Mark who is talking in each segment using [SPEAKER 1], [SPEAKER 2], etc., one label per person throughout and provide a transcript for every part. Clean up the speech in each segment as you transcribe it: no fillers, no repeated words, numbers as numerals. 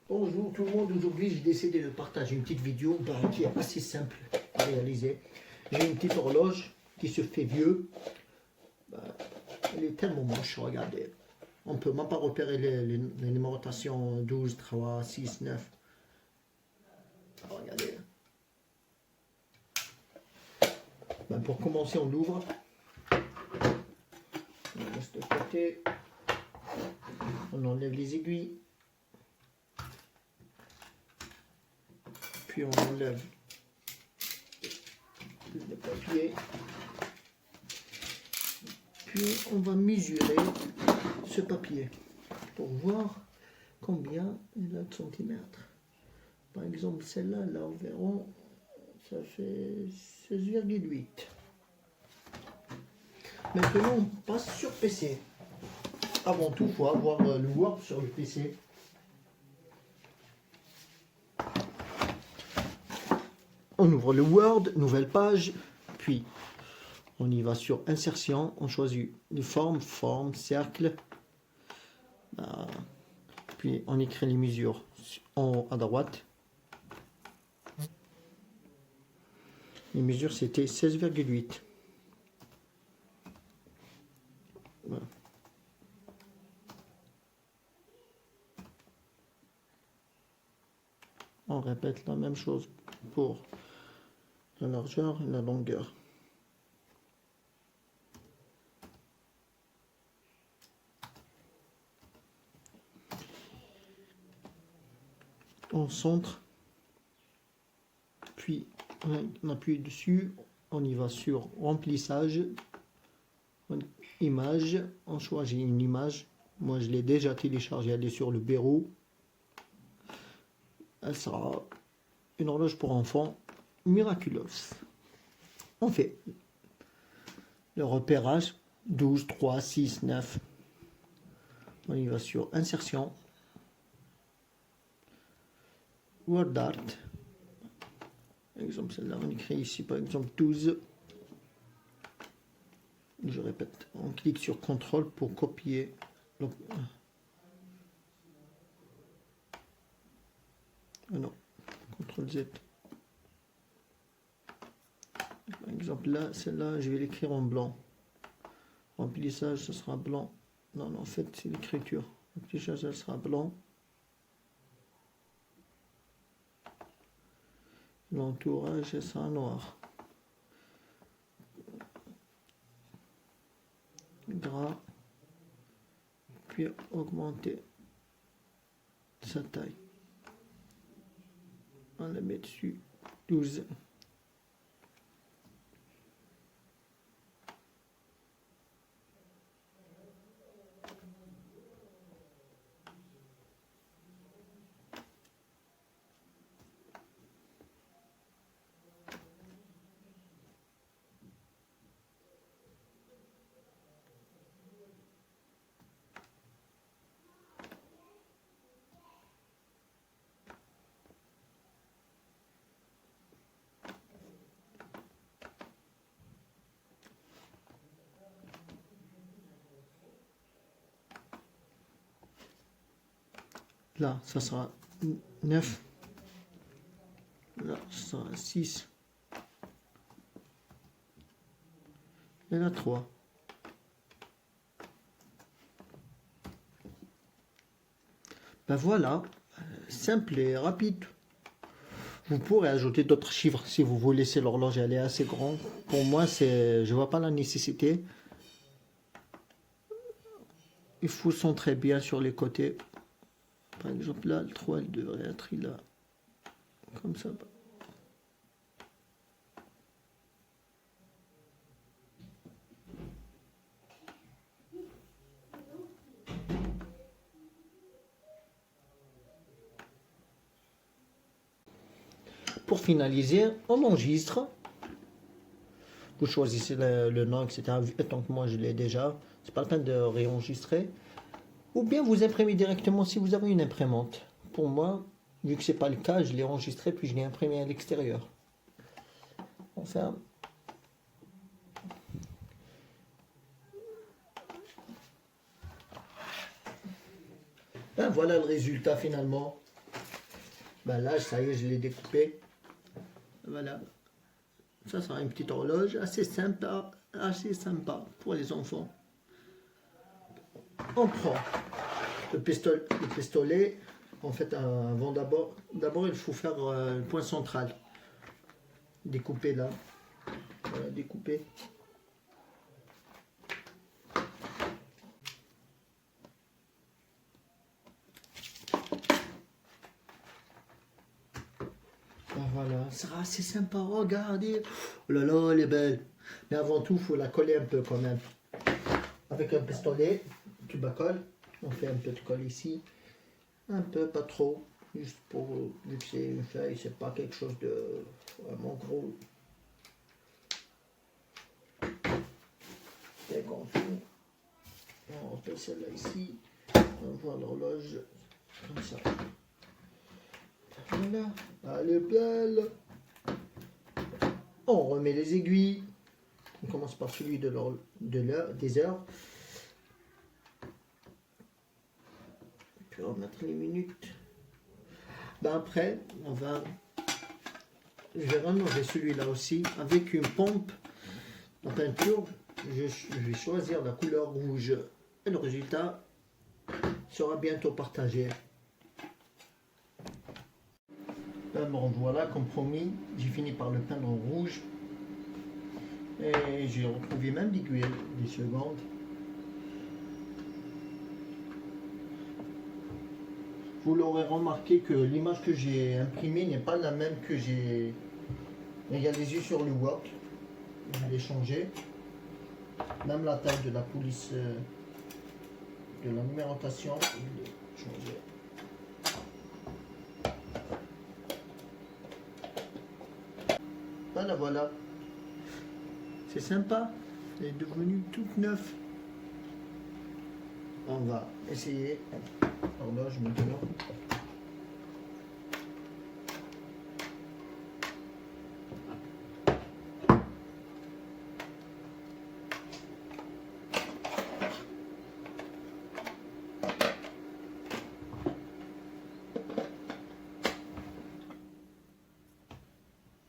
[SPEAKER 1] Bonjour tout le monde, aujourd'hui j'ai décidé de partager une petite vidéo qui est assez simple à réaliser. J'ai une petite horloge qui se fait vieux. Elle est tellement moche, regardez. On peut même pas repérer les numérotations 12, 3, 6, 9. Regardez. Pour commencer, on l'ouvre. On laisse de côté. On enlève les aiguilles. Puis on enlève le papier. Puis on va mesurer ce papier pour voir combien il a de centimètres. Par exemple, celle-là, là, environ, ça fait 16,8. Maintenant, on passe sur PC. Avant tout, il faut avoir le Word sur le PC. On ouvre le Word, nouvelle page, puis on y va sur insertion, on choisit les formes, cercle, puis on écrit les mesures en haut à droite. Les mesures c'était 16,8. Voilà. On répète la même chose pour la largeur et la longueur. On centre, puis on appuie dessus, on y va sur remplissage, image, on choisit une image. Moi je l'ai déjà téléchargée, elle est sur le bureau. Elle sera une horloge pour enfants miraculeuse. On fait le repérage 12, 3, 6, 9. On y va sur insertion, Word Art. Par exemple, celle-là, on écrit ici par exemple 12. Je répète, on clique sur CTRL pour copier. Non, CTRL Z. Par exemple, là, celle-là, je vais l'écrire en blanc. Remplissage, ce sera blanc. Non, en fait, c'est l'écriture. Remplissage, ça sera blanc. L'entourage, ça sera noir. Gras. Puis augmenter sa taille. On la met dessus 12. Là, ça sera 9. Là, ça sera 6. Et là, 3. Ben voilà, simple et rapide. Vous pourrez ajouter d'autres chiffres si vous voulez, laisser l'horloge, elle est assez grande. Pour moi, je vois pas la nécessité. Il faut centrer bien sur les côtés. Par exemple, là, le 3, elle devrait être là. Comme ça. Pour finaliser, on enregistre. Vous choisissez le nom, etc. Tant que moi, je l'ai déjà. C'est pas la peine de réenregistrer. Ou bien vous imprimez directement si vous avez une imprimante. Pour moi, vu que c'est pas le cas, je l'ai enregistré puis je l'ai imprimé à l'extérieur. On ferme. Ben voilà le résultat finalement. Ben là, ça y est, je l'ai découpé. Voilà. Ça sera une petite horloge assez sympa pour les enfants. On prend le pistolet. En fait, avant d'abord, il faut faire le point central. Découper là. Voilà, découper. Voilà, ça sera assez sympa, regardez. Oh là là, elle est belle. Mais avant tout, il faut la coller un peu quand même. Avec un pistolet, tu bacolles. On fait un peu de colle ici. Un peu, pas trop. Juste pour, vu que c'est une feuille, c'est pas quelque chose de vraiment gros. Dès qu'on finit, on fait celle-là ici. On voit l'horloge comme ça. Voilà, elle est belle. On remet les aiguilles. On commence par celui des heures. Puis on va mettre les minutes. Ben après, je vais rallonger celui-là aussi avec une pompe en peinture. Je vais choisir la couleur rouge et le résultat sera bientôt partagé. Bon, voilà, comme promis, j'ai fini par le peindre en rouge. Et j'ai retrouvé même l'aiguille des secondes. Vous l'aurez remarqué que l'image que j'ai imprimée n'est pas la même que j'ai réalisée sur le Word. Je l'ai changé. Même la taille de la police de la numérotation, je l'ai changé. Voilà, voilà. C'est sympa. Elle est devenue toute neuve. On va essayer l'horloge maintenant.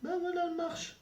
[SPEAKER 1] Ben voilà, elle marche.